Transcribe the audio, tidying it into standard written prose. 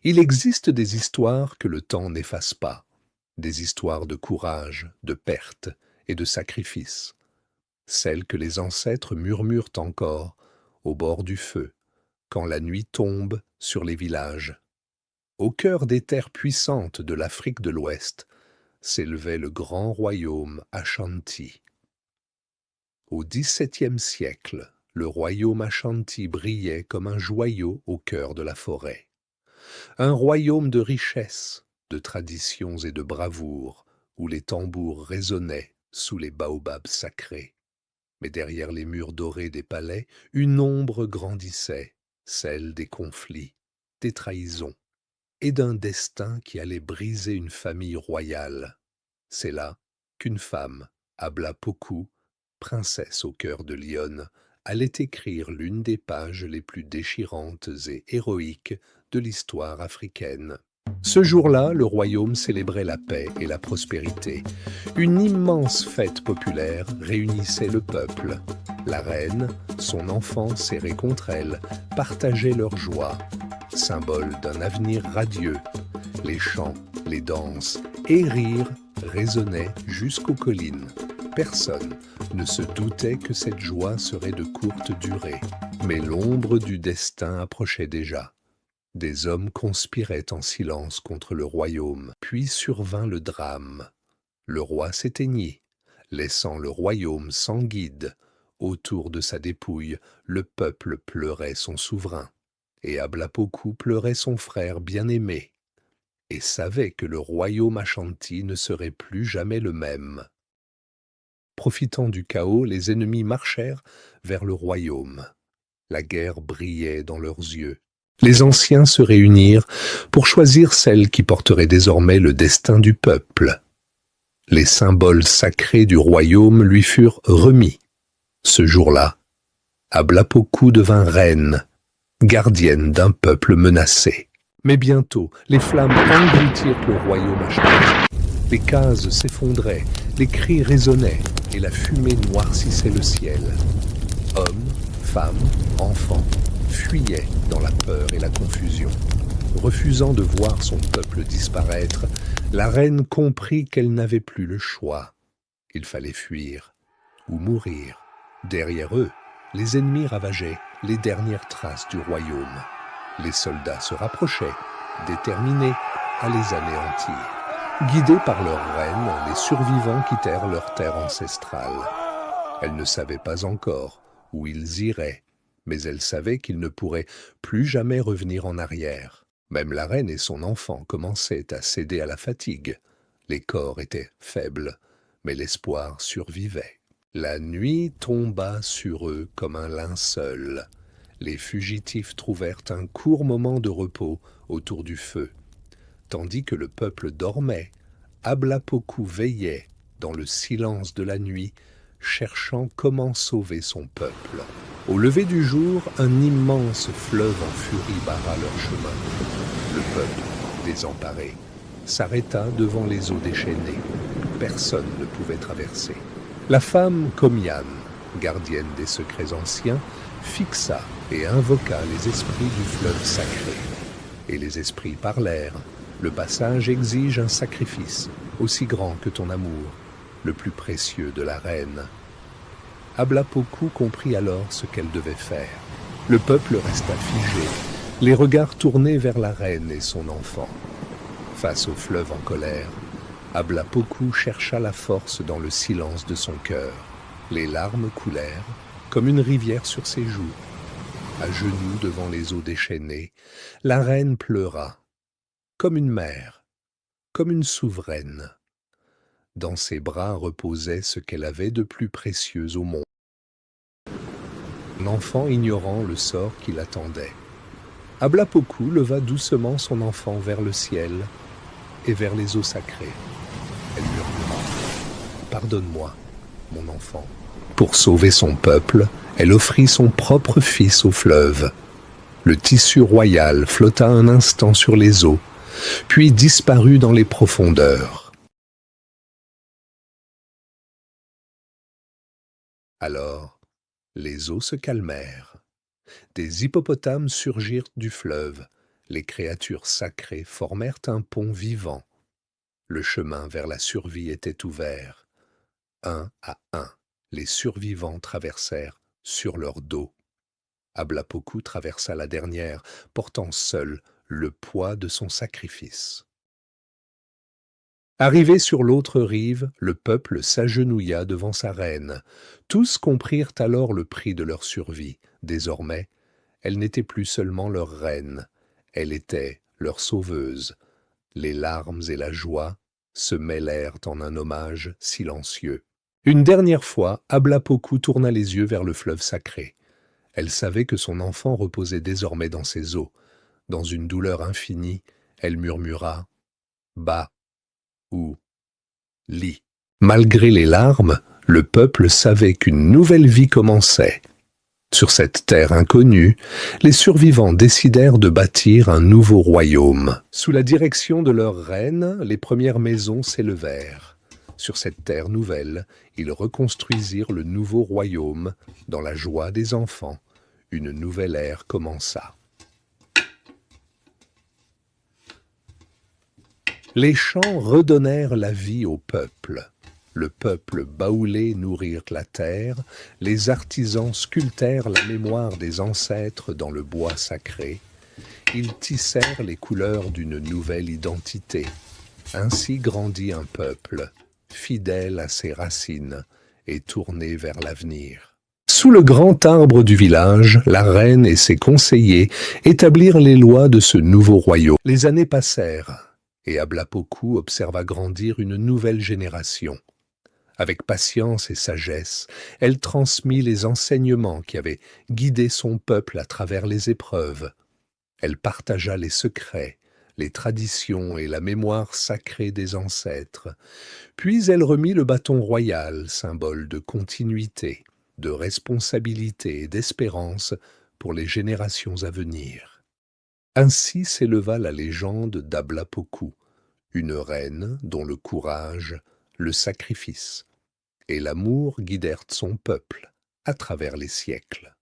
Il existe des histoires que le temps n'efface pas, des histoires de courage, de perte et de sacrifice, celles que les ancêtres murmurent encore au bord du feu, quand la nuit tombe sur les villages. Au cœur des terres puissantes de l'Afrique de l'Ouest s'élevait le grand royaume Ashanti. Au XVIIe siècle, le royaume Ashanti brillait comme un joyau au cœur de la forêt. Un royaume de richesse, de traditions et de bravoure, où les tambours résonnaient sous les baobabs sacrés. Mais derrière les murs dorés des palais, une ombre grandissait, celle des conflits, des trahisons, et d'un destin qui allait briser une famille royale. C'est là qu'une femme, Abla Poku, princesse au cœur de Lyon, allait écrire l'une des pages les plus déchirantes et héroïques de l'histoire africaine. Ce jour-là, le royaume célébrait la paix et la prospérité. Une immense fête populaire réunissait le peuple. La reine, son enfant serré contre elle, partageaient leur joie, symbole d'un avenir radieux. Les chants, les danses et rires résonnaient jusqu'aux collines. Personne ne se doutait que cette joie serait de courte durée. Mais l'ombre du destin approchait déjà. Des hommes conspiraient en silence contre le royaume, puis survint le drame. Le roi s'éteignit, laissant le royaume sans guide. Autour de sa dépouille, le peuple pleurait son souverain, et Abla Poku pleurait son frère bien-aimé, et savait que le royaume Ashanti ne serait plus jamais le même. Profitant du chaos, les ennemis marchèrent vers le royaume. La guerre brillait dans leurs yeux. Les anciens se réunirent pour choisir celle qui porterait désormais le destin du peuple. Les symboles sacrés du royaume lui furent remis. Ce jour-là, Abla Poku devint reine, gardienne d'un peuple menacé. Mais bientôt, les flammes engloutirent le royaume Ashanti. Les cases s'effondraient, les cris résonnaient et la fumée noircissait le ciel. Hommes, femmes, enfants fuyaient dans la peur et la confusion. Refusant de voir son peuple disparaître, la reine comprit qu'elle n'avait plus le choix. Il fallait fuir ou mourir. Derrière eux, les ennemis ravageaient les dernières traces du royaume. Les soldats se rapprochaient, déterminés à les anéantir. Guidés par leur reine, les survivants quittèrent leur terre ancestrale. Elle ne savait pas encore où ils iraient, mais elle savait qu'ils ne pourraient plus jamais revenir en arrière. Même la reine et son enfant commençaient à céder à la fatigue. Les corps étaient faibles, mais l'espoir survivait. La nuit tomba sur eux comme un linceul. Les fugitifs trouvèrent un court moment de repos autour du feu. Tandis que le peuple dormait, Abla Poku veillait dans le silence de la nuit, cherchant comment sauver son peuple. Au lever du jour, un immense fleuve en furie barra leur chemin. Le peuple, désemparé, s'arrêta devant les eaux déchaînées. Personne ne pouvait traverser. La femme Komian, gardienne des secrets anciens, fixa et invoqua les esprits du fleuve sacré. Et les esprits parlèrent. Le passage exige un sacrifice, aussi grand que ton amour, le plus précieux de la reine. Abla Poku comprit alors ce qu'elle devait faire. Le peuple resta figé, les regards tournés vers la reine et son enfant. Face au fleuve en colère, Abla Poku chercha la force dans le silence de son cœur. Les larmes coulèrent comme une rivière sur ses joues. À genoux devant les eaux déchaînées, la reine pleura, comme une mère, comme une souveraine. Dans ses bras reposait ce qu'elle avait de plus précieux au monde. Un enfant ignorant le sort qui l'attendait. Abla Poku leva doucement son enfant vers le ciel et vers les eaux sacrées. Elle murmura « Pardonne-moi, mon enfant. Pour sauver son peuple, elle offrit son propre fils au fleuve. Le tissu royal flotta un instant sur les eaux, puis disparut dans les profondeurs. Alors, les eaux se calmèrent. Des hippopotames surgirent du fleuve. Les créatures sacrées formèrent un pont vivant. Le chemin vers la survie était ouvert. Un à un, les survivants traversèrent sur leur dos. Ablapoku traversa la dernière, portant seul le poids de son sacrifice. Arrivé sur l'autre rive, le peuple s'agenouilla devant sa reine. Tous comprirent alors le prix de leur survie. Désormais, elle n'était plus seulement leur reine, elle était leur sauveuse. Les larmes et la joie se mêlèrent en un hommage silencieux. Une dernière fois, Ablapoku tourna les yeux vers le fleuve sacré. Elle savait que son enfant reposait désormais dans ses eaux. Dans une douleur infinie, elle murmura « Ba ou Li ». Malgré les larmes, le peuple savait qu'une nouvelle vie commençait. Sur cette terre inconnue, les survivants décidèrent de bâtir un nouveau royaume. Sous la direction de leur reine, les premières maisons s'élevèrent. Sur cette terre nouvelle, ils reconstruisirent le nouveau royaume. Dans la joie des enfants, une nouvelle ère commença. Les chants redonnèrent la vie au peuple. Le peuple baoulé nourrit la terre, les artisans sculptèrent la mémoire des ancêtres dans le bois sacré. Ils tissèrent les couleurs d'une nouvelle identité. Ainsi grandit un peuple, fidèle à ses racines et tourné vers l'avenir. Sous le grand arbre du village, la reine et ses conseillers établirent les lois de ce nouveau royaume. Les années passèrent, et Ablapoku observa grandir une nouvelle génération. Avec patience et sagesse, elle transmit les enseignements qui avaient guidé son peuple à travers les épreuves. Elle partagea les secrets, les traditions et la mémoire sacrée des ancêtres. Puis elle remit le bâton royal, symbole de continuité, de responsabilité et d'espérance pour les générations à venir. Ainsi s'éleva la légende d'Ablapoku, une reine dont le courage, le sacrifice et l'amour guidèrent son peuple à travers les siècles.